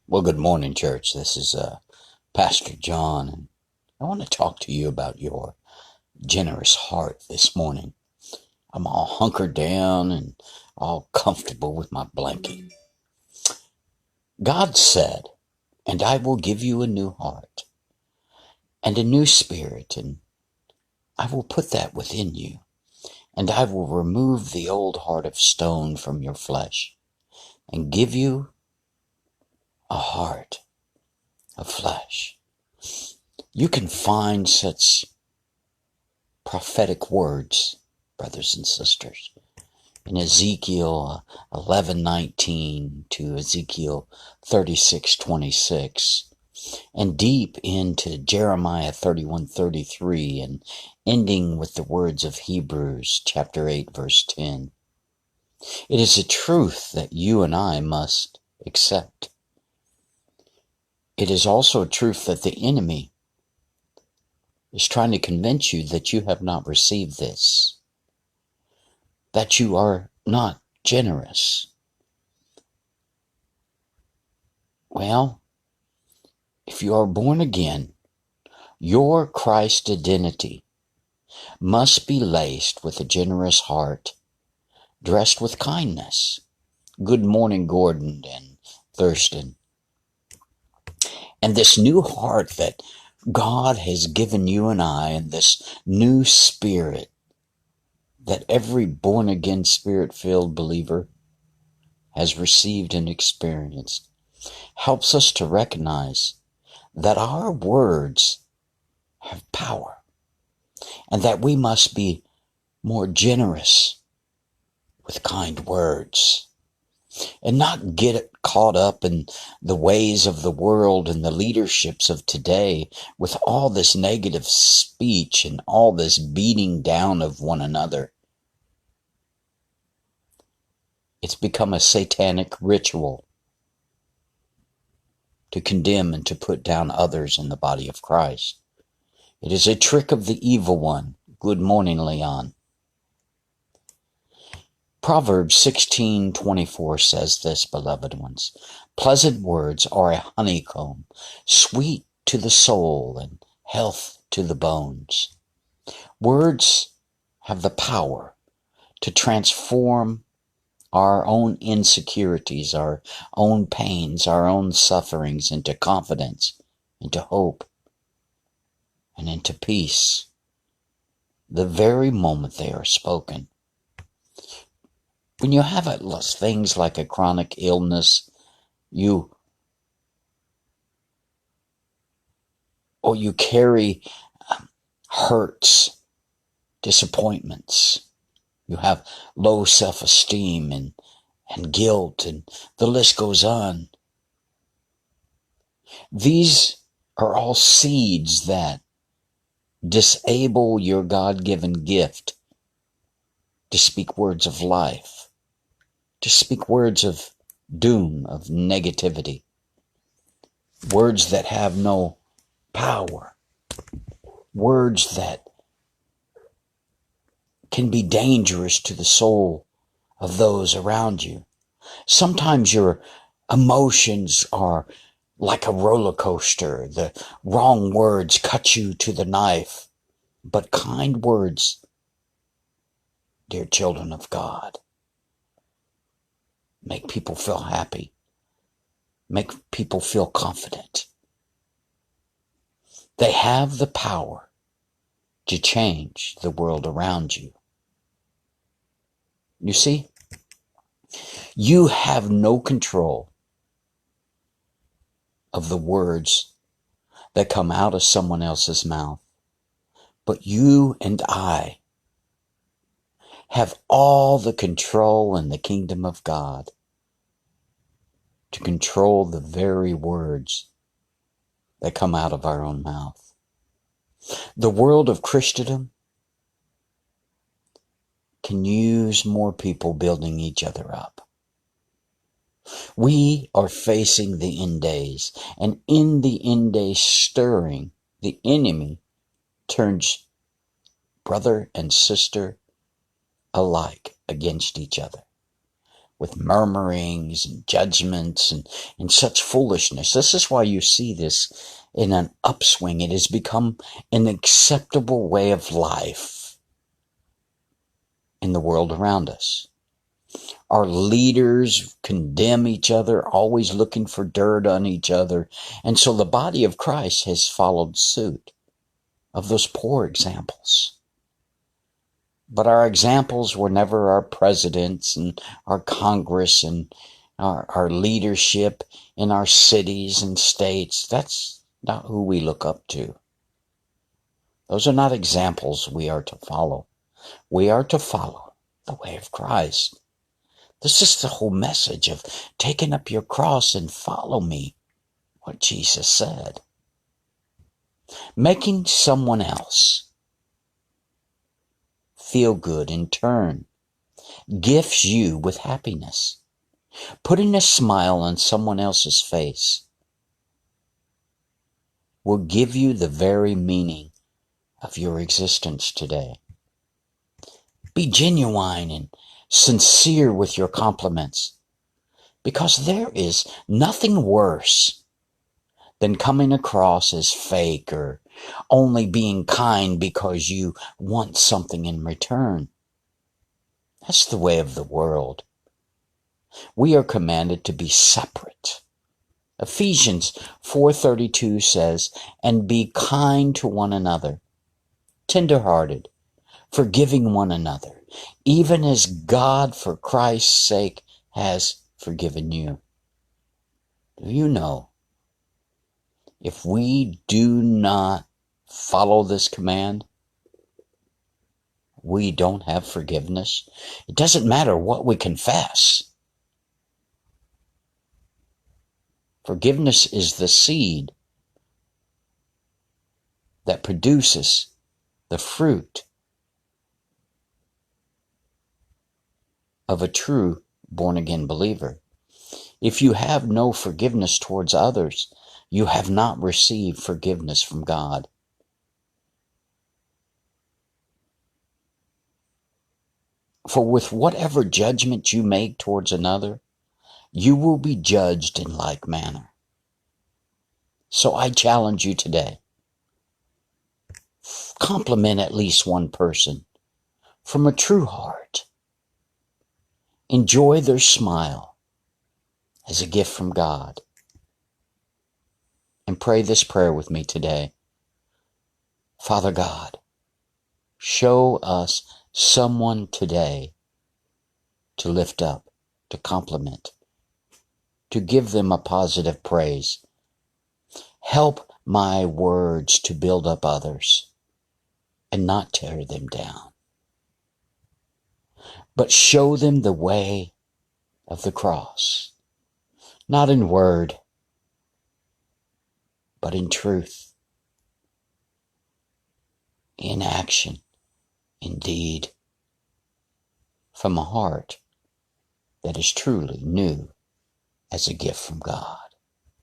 Well, good morning, church. This is Pastor John, and I want to talk to you about your generous heart this morning. I'm all hunkered down and all comfortable with my blanket. God said, "And I will give you a new heart and a new spirit, and I will put that within you, and I will remove the old heart of stone from your flesh and give you a heart of flesh." You can find such prophetic words, brothers and sisters, in Ezekiel 11:19 to Ezekiel 36:26, and deep into Jeremiah 31:33, and ending with the words of Hebrews chapter 8 verse 10. It is a truth that you and I must accept. It is also a truth that the enemy is trying to convince you that you have not received this, that you are not generous. Well, if you are born again, your Christ identity must be laced with a generous heart, dressed with kindness. Good morning, Gordon and Thurston. And this new heart that God has given you and I, and this new spirit that every born-again, spirit-filled believer has received and experienced, helps us to recognize that our words have power, and that we must be more generous with kind words, and not get caught up in the ways of the world and the leaderships of today with all this negative speech and all this beating down of one another. It's become a satanic ritual to condemn and to put down others in the body of Christ. It is a trick of the evil one. Good morning, Leon. Proverbs 16:24 says this, beloved ones: "Pleasant words are a honeycomb, sweet to the soul and health to the bones." Words have the power to transform our own insecurities, our own pains, our own sufferings into confidence, into hope, and into peace the very moment they are spoken. When you have things like a chronic illness, you carry hurts, disappointments, you have low self-esteem and guilt, and the list goes on. These are all seeds that disable your God-given gift to speak words of life, to speak words of doom, of negativity, words that have no power, words that can be dangerous to the soul of those around you. Sometimes your emotions are like a roller coaster. The wrong words cut you to the knife, but kind words, dear children of God, make people feel happy, make people feel confident. They have the power to change the world around you. You see, you have no control of the words that come out of someone else's mouth, but you and I have all the control in the kingdom of God to control the very words that come out of our own mouth. The world of Christendom can use more people building each other up. We are facing the end days, and in the end days stirring, the enemy turns brother and sister alike against each other. with murmurings and judgments and such foolishness. This is why you see this in an upswing. It has become an acceptable way of life in the world around us. Our leaders condemn each other, always looking for dirt on each other. And so the body of Christ has followed suit of those poor examples. But our examples were never our presidents and our Congress and our leadership in our cities and states. That's not who we look up to. Those are not examples we are to follow. We are to follow the way of Christ. This is the whole message of taking up your cross and follow me, what Jesus said. Making someone else feel good in turn gifts you with happiness. Putting a smile on someone else's face will give you the very meaning of your existence today. Be genuine and sincere with your compliments, because there is nothing worse than coming across as fake or only being kind because you want something in return. That's the way of the world. We are commanded to be separate. Ephesians 4:32 says, "And be kind to one another, tender-hearted, forgiving one another, even as God for Christ's sake has forgiven you." Do you know, if we do not follow this command, we don't have forgiveness? It doesn't matter what we confess. Forgiveness is the seed that produces the fruit of a true born-again believer. If you have no forgiveness towards others, you have not received forgiveness from God. For with whatever judgment you make towards another, you will be judged in like manner. So I challenge you today. Compliment at least one person from a true heart. Enjoy their smile as a gift from God. And pray this prayer with me today. Father God, show us someone today to lift up, to compliment, to give them a positive praise. Help my words to build up others and not tear them down, but show them the way of the cross, not in word, but in truth, in action, in deed, from a heart that is truly new as a gift from God.